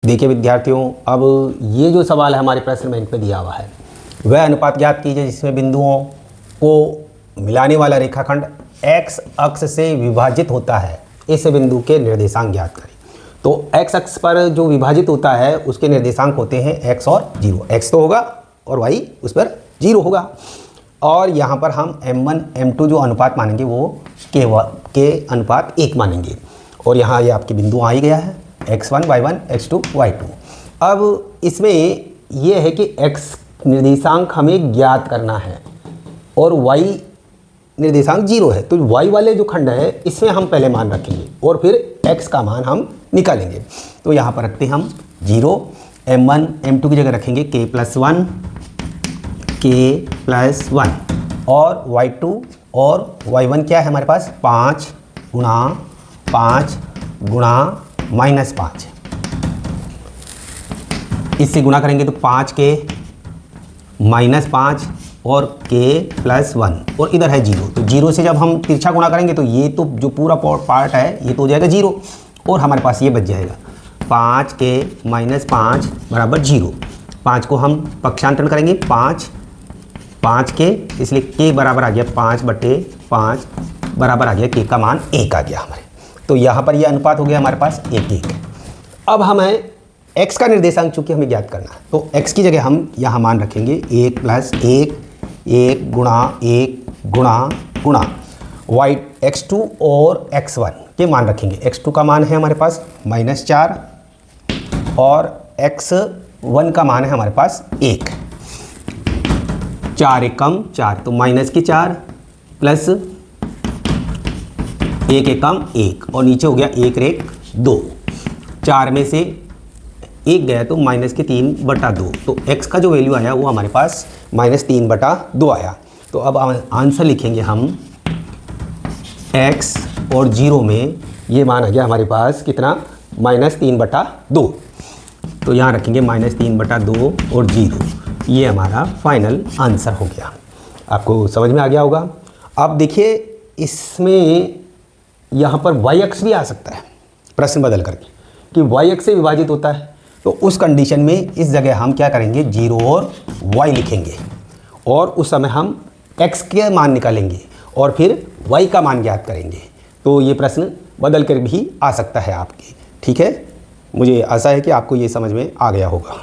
देखिए विद्यार्थियों, अब ये जो सवाल है हमारे प्रश्न बैंक में दिया हुआ है, वह अनुपात ज्ञात कीजिए जिसमें बिंदुओं को मिलाने वाला रेखाखंड x अक्ष से विभाजित होता है। इस बिंदु के निर्देशांक ज्ञात करें। तो x अक्ष पर जो विभाजित होता है उसके निर्देशांक होते हैं x और 0। x तो होगा और y उस पर 0 होगा। और यहाँ पर हम m1 m2 जो अनुपात मानेंगे वो के अनुपात 1 मानेंगे। और यहाँ ये आपके बिंदु आ ही गया है, x1 y1 x2 y2। अब इसमें ये है कि x निर्देशांक हमें ज्ञात करना है और y निर्देशांक 0 है। तो y वाले जो खंड है इसमें हम पहले मान रखेंगे और फिर x का मान हम निकालेंगे। तो यहाँ पर रखते हैं हम 0, m1 m2 की जगह रखेंगे k+1 और y2 और y1 क्या है हमारे पास 5 गुणा -5। इससे गुणा करेंगे तो 5 के -5 और k+1 और इधर है 0। तो 0 से जब हम तिरछा गुणा करेंगे तो ये तो जो पूरा पार्ट है ये तो हो जाएगा 0 और हमारे पास ये बच जाएगा 5 के -5 बराबर 0। 5 को हम पक्षांतरण करेंगे 5 के, इसलिए k बराबर आ गया 5/5 बराबर आ गया k का मान 1 आ गया हमारे। तो यहाँ पर ये अनुपात हो गया हमारे पास 1:1। अब हमें x का निर्देशांक चूँकि हमें ज्ञात करना है तो x की जगह हम यहाँ मान रखेंगे 1 + 1 गुणा y x2 और x1 के मान रखेंगे। x2 का मान है हमारे पास -4 और x1 का मान है हमारे पास 1। 4 एकम 4 तो -4 प्लस 1 एकम 1 और नीचे हो गया 1 रेख 2। 4 में से 1 गया तो -3/2। तो x का जो वैल्यू आया वो हमारे पास -3/2 आया। तो अब आंसर लिखेंगे हम x और 0 में ये मान आ गया हमारे पास कितना -3/2। तो यहाँ रखेंगे -3/2 और 0। ये हमारा फाइनल आंसर हो गया। आपको समझ में आ गया होगा। अब देखिए इसमें यहाँ पर y अक्ष भी आ सकता है प्रश्न बदल करके कि y अक्ष से विभाजित होता है। तो उस कंडीशन में इस जगह हम क्या करेंगे 0 और y लिखेंगे और उस समय हम x के मान निकालेंगे और फिर y का मान ज्ञात करेंगे। तो ये प्रश्न बदल कर भी आ सकता है आपके। ठीक है, मुझे आशा है कि आपको ये समझ में आ गया होगा।